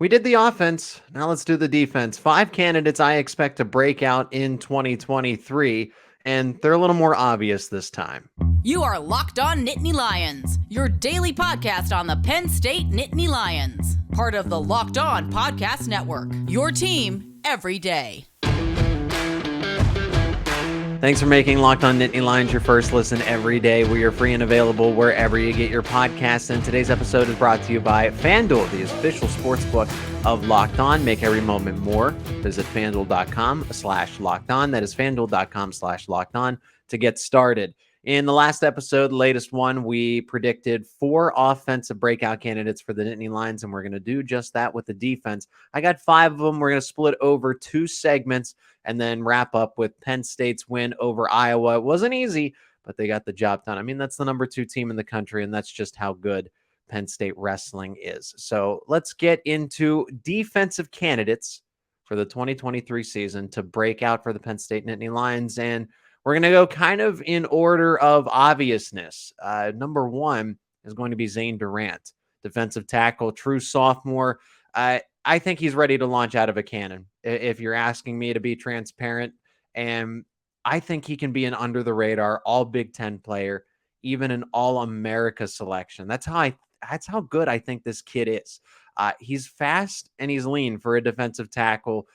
We did the offense. Now let's do the defense. 5 candidates I expect to break out in 2023, and they're a little more obvious this time. You are Locked On Nittany Lions, your daily podcast on the Penn State Nittany Lions, part of the Locked On Podcast Network, your team every day. Thanks for making Locked On Nittany Lions your first listen every day. We are free and available wherever you get your podcasts. And today's episode is brought to you by FanDuel, the official sportsbook of Locked On. Make every moment more. Visit FanDuel.com/LockedOn. That is FanDuel.com/LockedOn to get started. In the last episode, the latest one, we predicted 4 offensive breakout candidates for the Nittany Lions, and we're going to do just that with the defense. I got 5 of them. We're going to split over 2 segments and then wrap up with Penn State's win over Iowa. It wasn't easy, but they got the job done. I mean, that's the number 2 team in the country, and that's just how good Penn State wrestling is. So let's get into defensive candidates for the 2023 season to break out for the Penn State Nittany Lions. And we're going to go kind of in order of obviousness. Number 1 is going to be Zane Durant, defensive tackle, true sophomore. I think he's ready to launch out of a cannon, if you're asking me to be transparent. And I think he can be an under-the-radar, all Big Ten player, even an All-America selection. That's how good I think this kid is. He's fast and he's lean for a defensive tackle.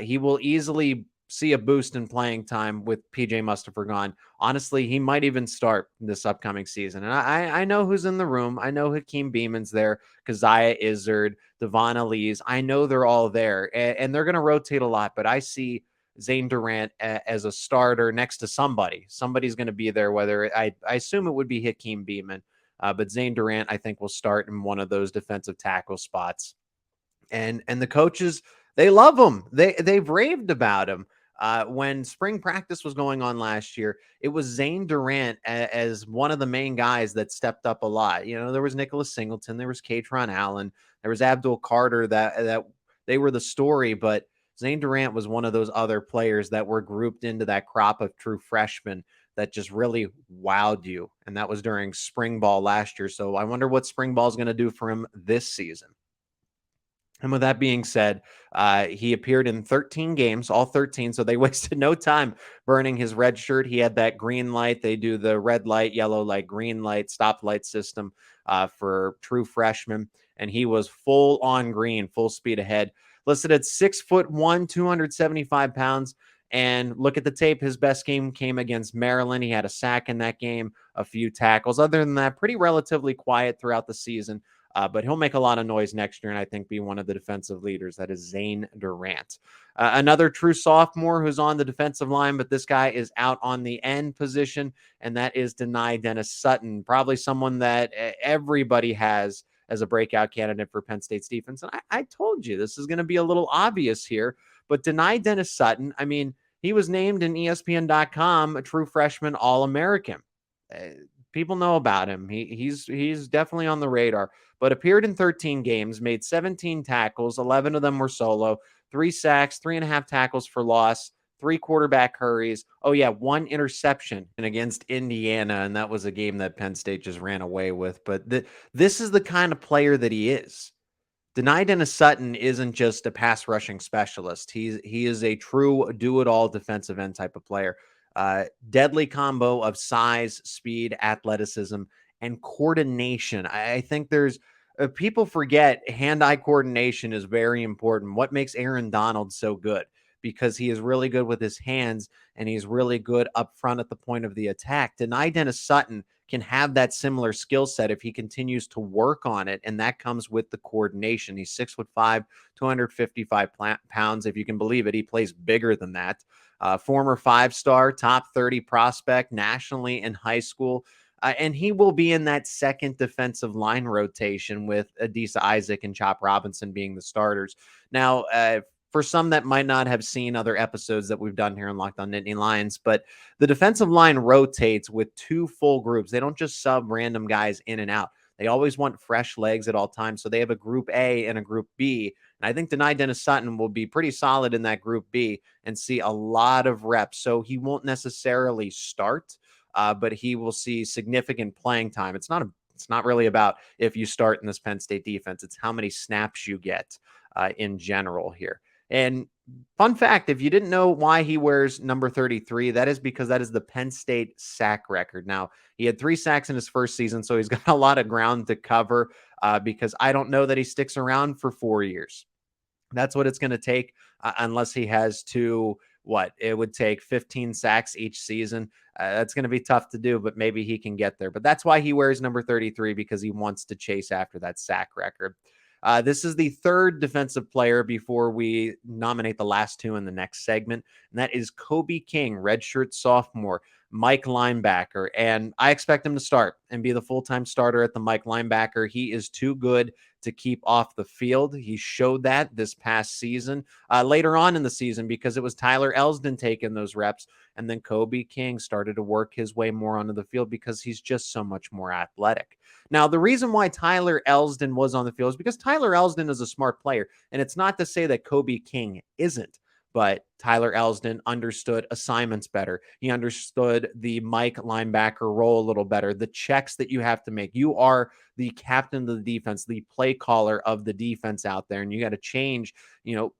He will easily see a boost in playing time with PJ Mustipher gone. Honestly, he might even start this upcoming season. And I know who's in the room. I know Hakeem Beeman's there, Keziah Izzard, Devon Elise. I know they're all there, and they're going to rotate a lot, but I see Zane Durant as a starter next to somebody. Somebody's going to be there, whether I assume it would be Hakeem Beeman, but Zane Durant, I think, will start in one of those defensive tackle spots. And the coaches, they love him. They've raved about him. When spring practice was going on last year, it was Zane Durant as one of the main guys that stepped up a lot. You know, there was Nicholas Singleton, there was Katron Allen, there was Abdul Carter that they were the story, but Zane Durant was one of those other players that were grouped into that crop of true freshmen that just really wowed you. And that was during spring ball last year. So I wonder what spring ball is going to do for him this season. And with that being said, he appeared in 13 games, all 13. So they wasted no time burning his red shirt. He had that green light. They do the red light, yellow light, green light, stoplight system for true freshmen. And he was full on green, full speed ahead. Listed at 6'1", 275 pounds. And look at the tape. His best game came against Maryland. He had a sack in that game, a few tackles. Other than that, pretty relatively quiet throughout the season. But he'll make a lot of noise next year and I think be one of the defensive leaders. That is Zane Durant. Another true sophomore who's on the defensive line, but this guy is out on the end position, and that is Dennis Sutton, probably someone that everybody has as a breakout candidate for Penn State's defense. And I told you this is going to be a little obvious here, but Dennis Sutton, I mean, he was named in ESPN.com a true freshman All-American. People know about him. He's definitely on the radar, but appeared in 13 games, made 17 tackles, 11 of them were solo, 3 sacks, 3.5 tackles for loss, 3 quarterback hurries. Oh yeah, 1 interception against Indiana, and that was a game that Penn State just ran away with. But this is the kind of player that he is. Dennis Sutton isn't just a pass rushing specialist. He is a true do-it-all defensive end type of player. Deadly combo of size, speed, athleticism, and coordination. I think there's people forget hand-eye coordination is very important. What makes Aaron Donald so good? Because he is really good with his hands and he's really good up front at the point of the attack. Dennis Sutton can have that similar skill set if he continues to work on it, and that comes with the coordination. He's 6'5", 255 pounds. If you can believe it, he plays bigger than that. Former 5-star, top 30 prospect nationally in high school. And he will be in that second defensive line rotation with Adisa Isaac and Chop Robinson being the starters. Now, for some that might not have seen other episodes that we've done here on Locked On Nittany Lions, but the defensive line rotates with 2 full groups. They don't just sub random guys in and out. They always want fresh legs at all times. So they have a group A and a group B. And I think Dennis Sutton will be pretty solid in that group B and see a lot of reps. So he won't necessarily start, but he will see significant playing time. It's not really about if you start in this Penn State defense. It's how many snaps you get. in general here. And fun fact, if you didn't know why he wears number 33, that is because that is the Penn State sack record. Now, he had 3 sacks in his first season, so he's got a lot of ground to cover because I don't know that he sticks around for 4 years. That's what it's going to take unless he has it would take 15 sacks each season. That's going to be tough to do, but maybe he can get there. But that's why he wears number 33, because he wants to chase after that sack record. This is the third defensive player before we nominate the last 2 in the next segment, and that is Kobe King, redshirt sophomore, Mike linebacker. And I expect him to start and be the full-time starter at the Mike linebacker. He is too good to keep off the field. He showed that this past season, later on in the season, because it was Tyler Elsdon taking those reps. And then Kobe King started to work his way more onto the field because he's just so much more athletic. Now, the reason why Tyler Elsdon was on the field is because Tyler Elsdon is a smart player. And it's not to say that Kobe King isn't. But Tyler Elsdon understood assignments better. He understood the Mike linebacker role a little better, the checks that you have to make. You are the captain of the defense, the play caller of the defense out there, and you got to change,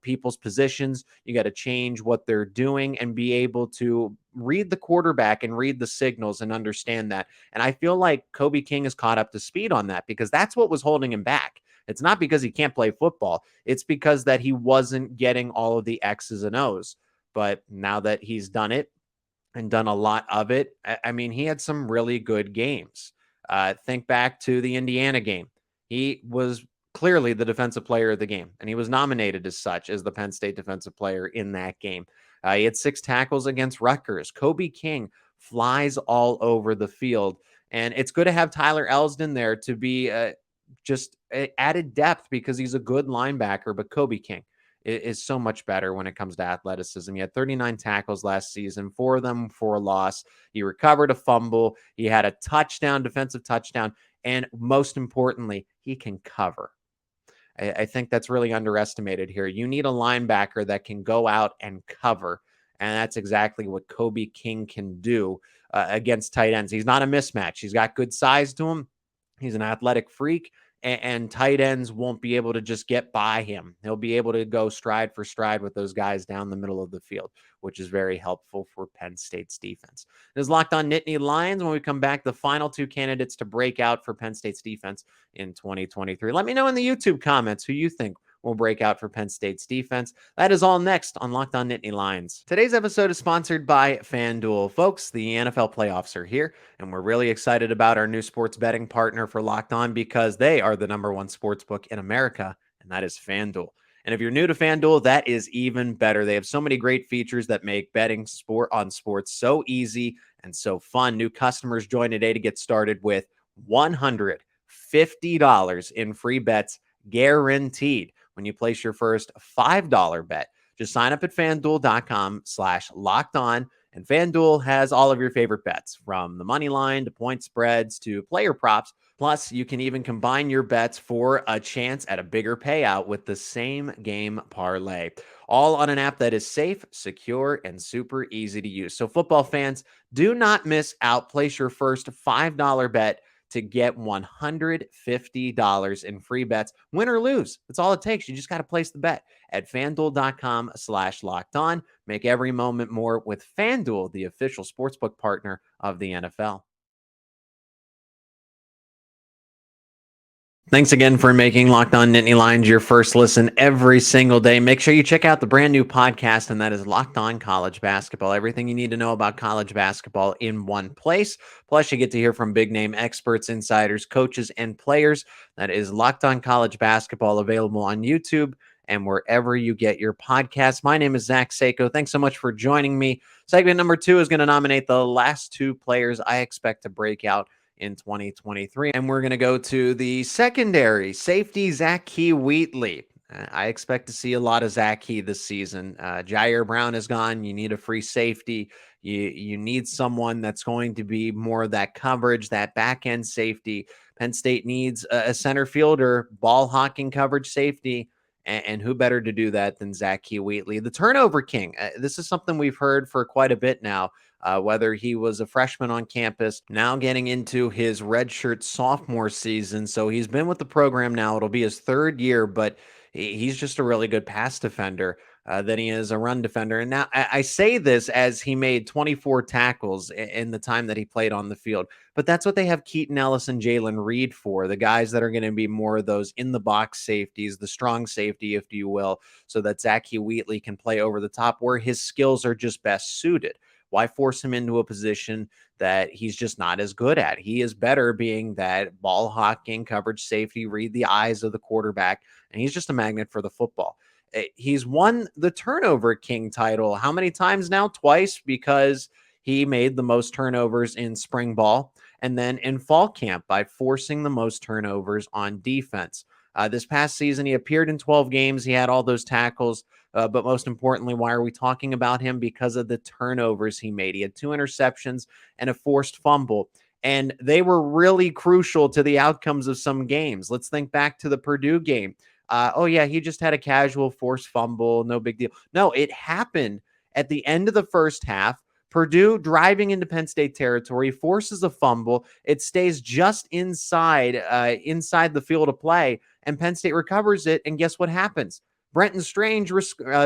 people's positions. You got to change what they're doing and be able to read the quarterback and read the signals and understand that. And I feel like Kobe King has caught up to speed on that because that's what was holding him back. It's not because he can't play football. It's because that he wasn't getting all of the X's and O's. But now that he's done it and done a lot of it, I mean, he had some really good games. Think back to the Indiana game. He was clearly the defensive player of the game, and he was nominated as such as the Penn State defensive player in that game. He had 6 tackles against Rutgers. Kobe King flies all over the field. And it's good to have Tyler Elsdon there to be just added depth because he's a good linebacker, but Kobe King is so much better when it comes to athleticism. He had 39 tackles last season, 4 of them for a loss. He recovered a fumble. He had a touchdown, defensive touchdown. And most importantly, he can cover. I think that's really underestimated here. You need a linebacker that can go out and cover. And that's exactly what Kobe King can do against tight ends. He's not a mismatch. He's got good size to him. He's an athletic freak, and tight ends won't be able to just get by him. He'll be able to go stride for stride with those guys down the middle of the field, which is very helpful for Penn State's defense. It is Locked On Nittany Lions. When we come back, the final 2 candidates to break out for Penn State's defense in 2023. Let me know in the YouTube comments who you think will break out for Penn State's defense. That is all next on Locked On Nittany Lions. Today's episode is sponsored by FanDuel. Folks, the NFL playoffs are here, and we're really excited about our new sports betting partner for Locked On because they are the #1 sports book in America, and that is FanDuel. And if you're new to FanDuel, that is even better. They have so many great features that make betting on sports so easy and so fun. New customers join today to get started with $150 in free bets guaranteed when you place your first $5 bet. Just sign up at FanDuel.com/lockedon. And FanDuel has all of your favorite bets, from the money line to point spreads to player props. Plus, you can even combine your bets for a chance at a bigger payout with the same game parlay. All on an app that is safe, secure, and super easy to use. So football fans, do not miss out. Place your first $5 bet to get $150 in free bets, win or lose. That's all it takes. You just got to place the bet at FanDuel.com/lockedon. Make every moment more with FanDuel, the official sportsbook partner of the NFL. Thanks again for making Locked On Nittany Lions your first listen every single day. Make sure you check out the brand new podcast, and that is Locked On College Basketball. Everything you need to know about college basketball in one place. Plus, you get to hear from big-name experts, insiders, coaches, and players. That is Locked On College Basketball, available on YouTube and wherever you get your podcasts. My name is Zach Seyko. Thanks so much for joining me. Segment number 2 is going to nominate the last 2 players I expect to break out in 2023. And we're going to go to the secondary safety, Zach Wheatley. I expect to see a lot of Zach this season. Jair Brown is gone. You need a free safety. You need someone that's going to be more of that coverage, that back end safety. Penn State needs a center fielder, ball hawking coverage safety. And who better to do that than Zach Wheatley, the turnover king? This is something we've heard for quite a bit now, whether he was a freshman on campus, now getting into his redshirt sophomore season. So he's been with the program now. It'll be his 3rd year, but He's just a really good pass defender than he is a run defender. And now I say this as he made 24 tackles in the time that he played on the field. But that's what they have Keaton Ellis and Jalen Reed for, the guys that are going to be more of those in the box safeties, the strong safety, if you will, so that Zach Wheatley can play over the top where his skills are just best suited. Why force him into a position that he's just not as good at? He is better being that ball hawking coverage safety, read the eyes of the quarterback, and he's just a magnet for the football. He's won the turnover king title. How many times now? Twice, because he made the most turnovers in spring ball and then in fall camp by forcing the most turnovers on defense. This past season, he appeared in 12 games. He had all those tackles. But most importantly, why are we talking about him? Because of the turnovers he made. He had 2 interceptions and a forced fumble, and they were really crucial to the outcomes of some games. Let's think back to the Purdue game. Oh, yeah, he just had a casual forced fumble. No big deal. No, it happened at the end of the first half. Purdue driving into Penn State territory, forces a fumble. It stays just inside the field of play, and Penn State recovers it. And guess what happens? Brenton Strange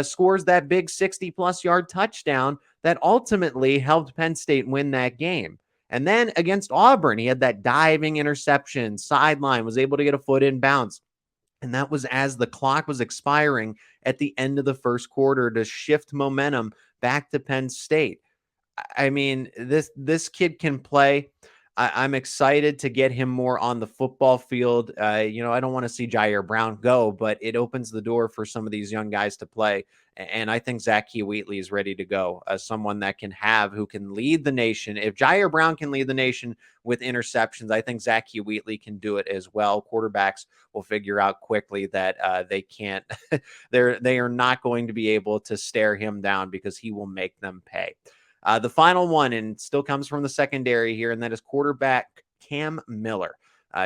scores that big 60-plus yard touchdown that ultimately helped Penn State win that game. And then against Auburn, he had that diving interception, sideline, was able to get a foot in bounds. And that was as the clock was expiring at the end of the first quarter to shift momentum back to Penn State. I mean, this kid can play. I'm excited to get him more on the football field. I don't want to see Jair Brown go, but it opens the door for some of these young guys to play. And I think Zach Wheatley is ready to go as someone that who can lead the nation. If Jair Brown can lead the nation with interceptions, I think Zach Wheatley can do it as well. Quarterbacks will figure out quickly that they can't, they are not going to be able to stare him down because he will make them pay. The final one, and still comes from the secondary here, and that is quarterback Cam Miller.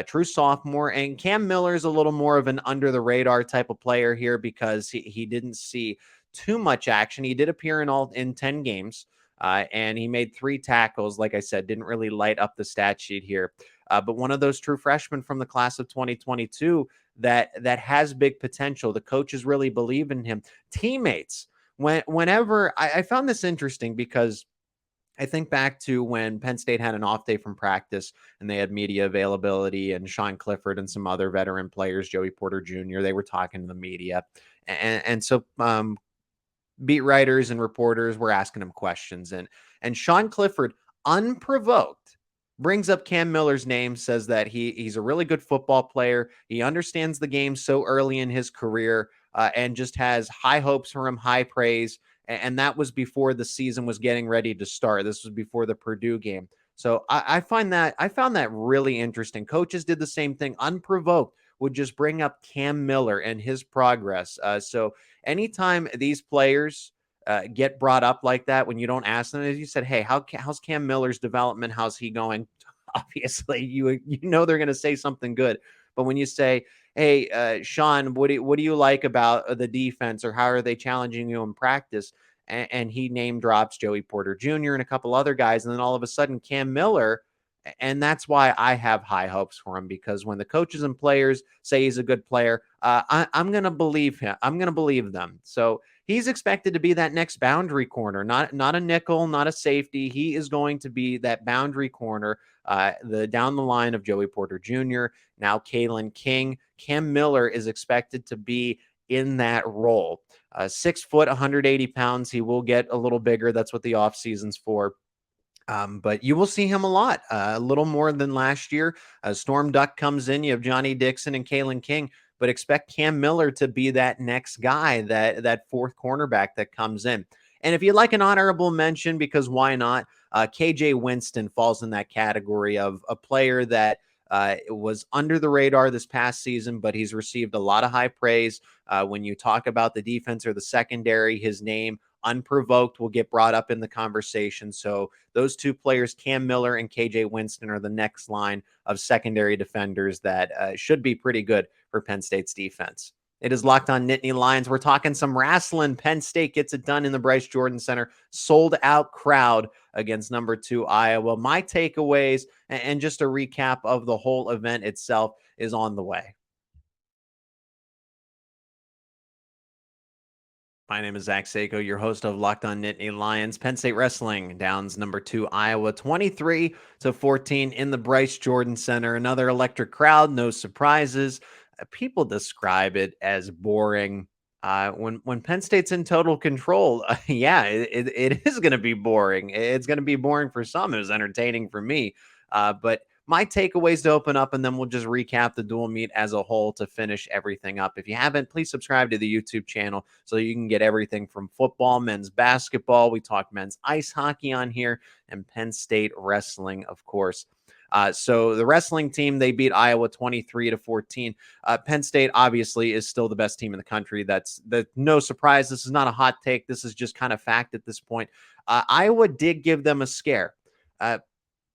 True sophomore, and Cam Miller is a little more of an under-the-radar type of player here because he didn't see too much action. He did appear in 10 games, and he made 3 tackles. Like I said, didn't really light up the stat sheet here. But one of those true freshmen from the class of 2022 that has big potential. The coaches really believe in him. Teammates, whenever I found this interesting because I think back to when Penn State had an off day from practice and they had media availability, and Sean Clifford and some other veteran players, Joey Porter Jr., they were talking to the media. So beat writers and reporters were asking him questions. And Sean Clifford, unprovoked, brings up Cam Miller's name, says that he's a really good football player. He understands the game so early in his career, and just has high hopes for him, high praise. And that was before the season was getting ready to start. This was before the Purdue game. So I found that really interesting. Coaches did the same thing, unprovoked, would just bring up Cam Miller and his progress. So anytime these players get brought up like that, when you don't ask them, as you said, hey, how's Cam Miller's development? How's he going? Obviously, you know they're going to say something good. But when you say, hey, Sean, what do you like about the defense, or how are they challenging you in practice? And he name drops Joey Porter Jr. and a couple other guys. And then all of a sudden, Cam Miller. And that's why I have high hopes for him, because when the coaches and players say he's a good player, I'm going to believe him. I'm going to believe them. So he's expected to be that next boundary corner, not a nickel, not a safety. He is going to be that boundary corner, down the line of Joey Porter Jr., now Kalen King. Cam Miller is expected to be in that role. 6 foot, 180 pounds. He will get a little bigger. That's what the off season's for. But you will see him a lot, a little more than last year. Storm Duck comes in. You have Johnny Dixon and Kalen King, but expect Cam Miller to be that next guy, that fourth cornerback that comes in. And if you'd like an honorable mention, because why not? KJ Winston falls in that category of a player that was under the radar this past season, but he's received a lot of high praise. When you talk about the defense or the secondary, his name, unprovoked, will get brought up in the conversation. So those two players, Cam Miller and KJ Winston, are the next line of secondary defenders that should be pretty good for Penn State's defense. It is Locked On Nittany Lions. We're talking some wrestling. Penn State gets it done in the Bryce Jordan Center. Sold out crowd against number 2 Iowa. My takeaways and just a recap of the whole event itself is on the way. My name is Zach Seyko, your host of Locked On Nittany Lions. Penn State wrestling downs number 2 Iowa 23-14 in the Bryce Jordan Center. Another electric crowd, no surprises. People describe it as boring. When Penn State's in total control, it is going to be boring. It's going to be boring for some. It was entertaining for me, but my takeaways to open up, and then we'll just recap the dual meet as a whole to finish everything up. If you haven't, please subscribe to the YouTube channel so you can get everything from football, men's basketball. We talk men's ice hockey on here, and Penn State wrestling, of course. So the wrestling team, they beat Iowa 23-14. Penn State obviously is still the best team in the country. That's no surprise. This is not a hot take. This is just kind of fact at this point. Iowa did give them a scare.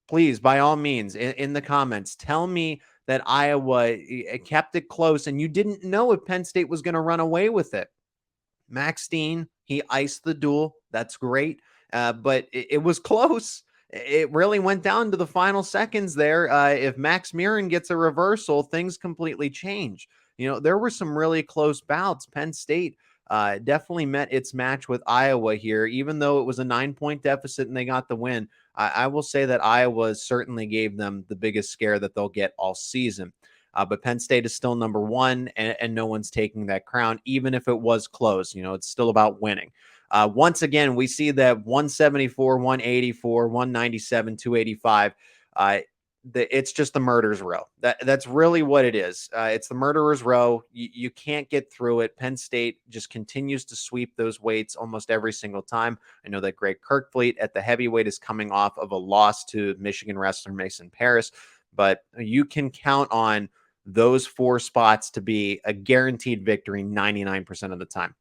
Please, by all means, in the comments, tell me that Iowa kept it close and you didn't know if Penn State was going to run away with it. Max Dean, he iced the duel. That's great. But it was close. It really went down to the final seconds there. If Max Mirren gets a reversal, things completely change. You know, there were some really close bouts. Penn State definitely met its match with Iowa here, even though it was a 9-point deficit and they got the win. I will say that Iowa certainly gave them the biggest scare that they'll get all season. But Penn State is still number 1, and no one's taking that crown, even if it was close. You know, it's still about winning. Once again, we see that 174, 184, 197, 285. It's just the murderer's row. That's really what it is. It's the murderer's row. You can't get through it. Penn State just continues to sweep those weights almost every single time. I know that Greg Kirkfleet at the heavyweight is coming off of a loss to Michigan wrestler Mason Paris, but you can count on those 4 spots to be a guaranteed victory 99% of the time.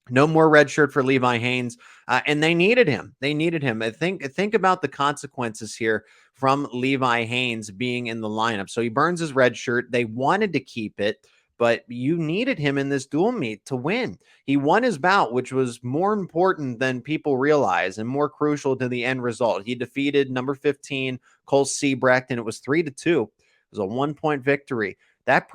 No more red shirt for Levi Haynes, and they needed him. I think about the consequences here from Levi Haynes being in the lineup. So he burns his red shirt. They wanted to keep it, but you needed him in this dual meet to win. He won his bout, which was more important than people realize and more crucial to the end result. He defeated number 15, Cole Siebrecht, and it was 3-2. It was a 1-point victory. That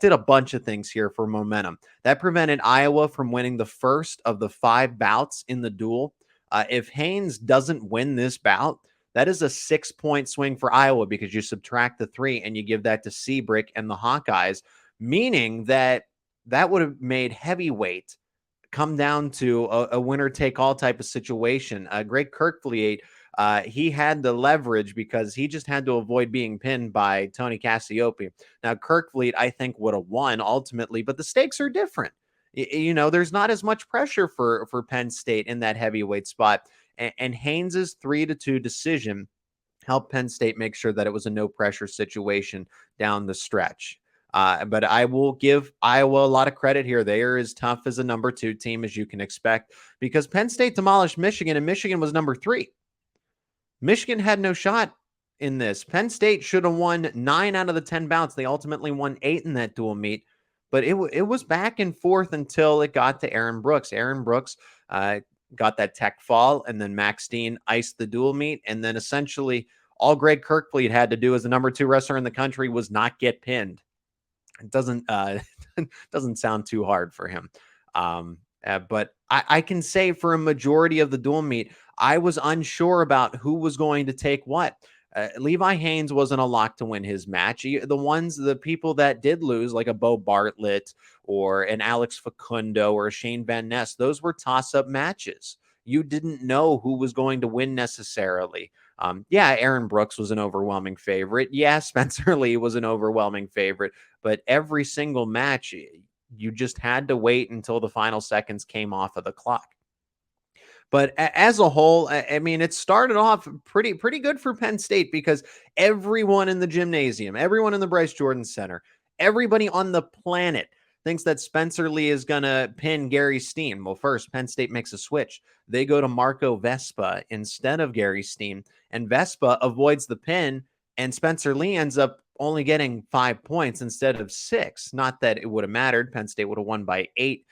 did a bunch of things here for momentum. That prevented Iowa from winning the first of the 5 bouts in the duel. If Haynes doesn't win this bout, that is a 6-point swing for Iowa because you subtract the 3 and you give that to Siebrecht and the Hawkeyes, meaning that would have made heavyweight come down to a winner-take-all type of situation. Greg Kirkfleet, he had the leverage because he just had to avoid being pinned by Tony Cassiope. Now, Kirkfleet, I think, would have won ultimately, but the stakes are different. You know, there's not as much pressure for Penn State in that heavyweight spot. And Haynes's 3-2 decision helped Penn State make sure that it was a no-pressure situation down the stretch. But I will give Iowa a lot of credit here. They are as tough as a number 2 team as you can expect because Penn State demolished Michigan, and Michigan was number 3. Michigan had no shot in this. Penn State should have won 9 out of the 10 bouts. They ultimately won 8 in that dual meet, but it was back and forth until it got to Aaron Brooks. Aaron Brooks got that tech fall, and then Max Dean iced the dual meet, and then essentially all Greg Kirkfleet had to do as the number 2 wrestler in the country was not get pinned. It doesn't sound too hard for him. But I can say for a majority of the dual meet, I was unsure about who was going to take what. Levi Haynes wasn't a lock to win his match. The people that did lose, like a Bo Bartlett or an Alex Facundo or a Shane Van Ness, those were toss-up matches. You didn't know who was going to win necessarily. Aaron Brooks was an overwhelming favorite. Yeah, Spencer Lee was an overwhelming favorite. But every single match, you just had to wait until the final seconds came off of the clock. But as a whole, I mean, it started off pretty good for Penn State because everyone in the gymnasium, everyone in the Bryce Jordan Center, everybody on the planet thinks that Spencer Lee is going to pin Gary Steen. Well, first, Penn State makes a switch. They go to Marco Vespa instead of Gary Steen, and Vespa avoids the pin, and Spencer Lee ends up only getting 5 points instead of 6. Not that it would have mattered. Penn State would have won by 8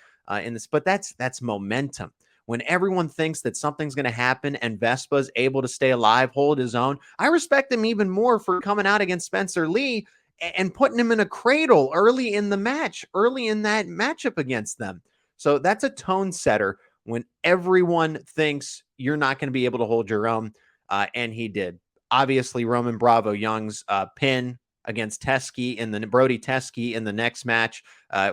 in this, but that's momentum. When everyone thinks that something's going to happen and Vespa's able to stay alive, hold his own, I respect him even more for coming out against Spencer Lee and putting him in a cradle early in the match, early in that matchup against them. So that's a tone setter when everyone thinks you're not going to be able to hold your own. And he did. Obviously, Roman Bravo Young's pin against Teskey in the Brody Teskey in the next match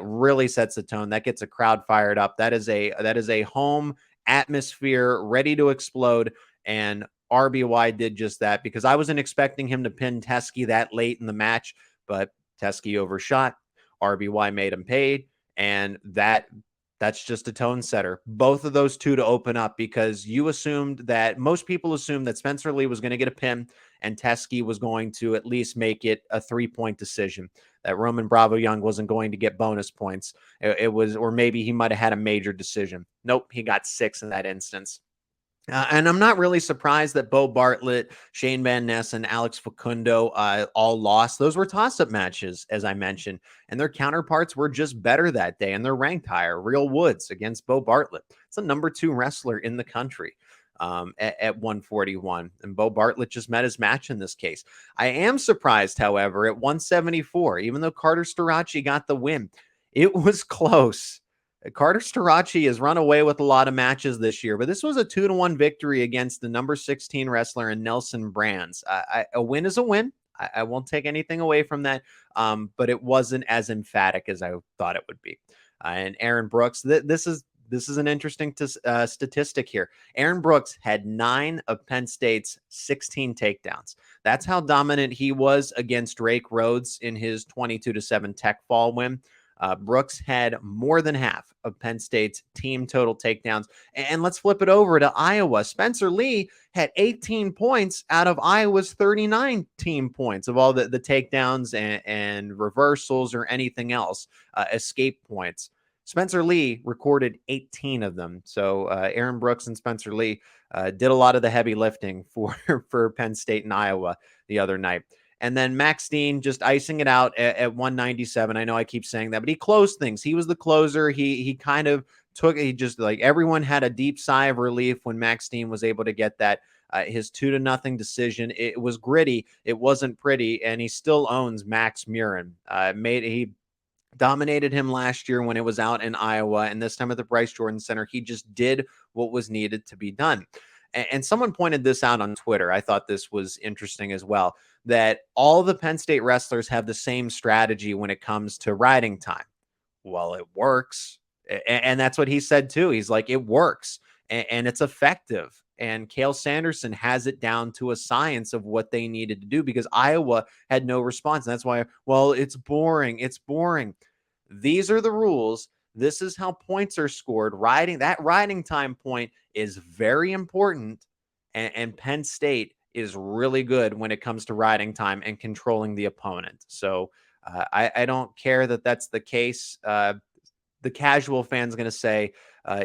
really sets the tone. That gets a crowd fired up. That is a home atmosphere ready to explode. And RBY did just that, because I wasn't expecting him to pin Teskey that late in the match, but Teskey overshot. RBY made him paid, and that's just a tone setter. Both of those two to open up, because most people assumed that Spencer Lee was going to get a pin and Teskey was going to at least make it a 3-point decision, that Roman Bravo Young wasn't going to get bonus points. It was, or maybe he might have had a major decision. Nope, he got 6 in that instance. And I'm not really surprised that Bo Bartlett, Shane Van Ness, and Alex Facundo all lost. Those were toss-up matches, as I mentioned, and their counterparts were just better that day, and they're ranked higher. Real Woods against Bo Bartlett. It's a number 2 wrestler in the country at 141, and Bo Bartlett just met his match in this case. I am surprised, however, at 174, even though Carter Starachi got the win, it was close. Carter Starachi has run away with a lot of matches this year, but this was a 2-1 victory against the number 16 wrestler in Nelson Brands. A win is a win. I won't take anything away from that, but it wasn't as emphatic as I thought it would be. And Aaron Brooks, this is an interesting statistic here. Aaron Brooks had 9 of Penn State's 16 takedowns. That's how dominant he was against Drake Rhodes in his 22-7 Tech Fall win. Brooks had more than half of Penn State's team total takedowns. And let's flip it over to Iowa. Spencer Lee had 18 points out of Iowa's 39 team points of all the takedowns and reversals or anything else, escape points. Spencer Lee recorded 18 of them. So Aaron Brooks and Spencer Lee did a lot of the heavy lifting for Penn State and Iowa the other night. And then Max Dean just icing it out at 197. I know I keep saying that, but he closed things. He was the closer. He kind of everyone had a deep sigh of relief when Max Dean was able to get that his 2-0 decision. It was gritty. It wasn't pretty, and he still owns Max Murin. He dominated him last year when it was out in Iowa, and this time at the Bryce Jordan Center, he just did what was needed to be done. And someone pointed this out on Twitter. I thought this was interesting as well, that all the Penn State wrestlers have the same strategy when it comes to riding time. Well, it works. And that's what he said too. He's like, it works and it's effective. And Cale Sanderson has it down to a science of what they needed to do, because Iowa had no response. And that's why, well, it's boring. It's boring. These are the rules. This is how points are scored. That riding time point is very important. And Penn State is really good when it comes to riding time and controlling the opponent. So I don't care that that's the case. The casual fan's going to say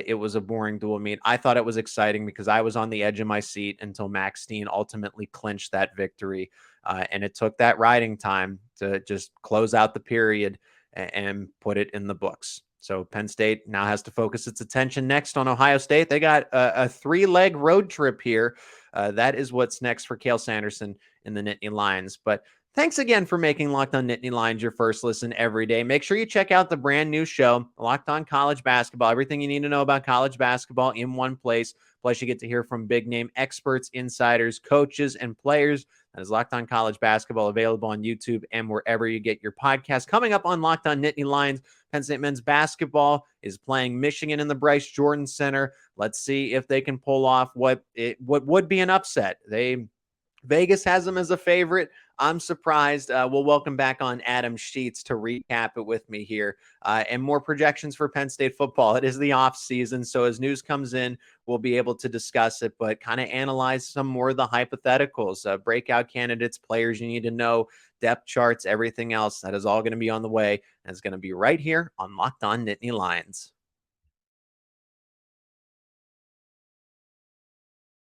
it was a boring dual meet. I thought it was exciting because I was on the edge of my seat until Max Dean ultimately clinched that victory. And it took that riding time to just close out the period and put it in the books. So Penn State now has to focus its attention next on Ohio State. They got a 3-leg road trip here. That is what's next for Cale Sanderson in the Nittany Lions. But thanks again for making Locked On Nittany Lions your first listen every day. Make sure you check out the brand new show, Locked On College Basketball. Everything you need to know about college basketball in one place. Plus, you get to hear from big-name experts, insiders, coaches, and players. That is Locked On College Basketball, available on YouTube and wherever you get your podcast. Coming up on Locked On Nittany Lions, Penn State men's basketball is playing Michigan in the Bryce Jordan Center. Let's see if they can pull off what would be an upset. Vegas has them as a favorite. I'm surprised. We'll welcome back on Adam Sheets to recap it with me here, and more projections for Penn State football. It is the off season, so as news comes in, we'll be able to discuss it, but kind of analyze some more of the hypotheticals, breakout candidates, players you need to know, depth charts, everything else. That is all going to be on the way, and it's going to be right here on Locked On Nittany Lions.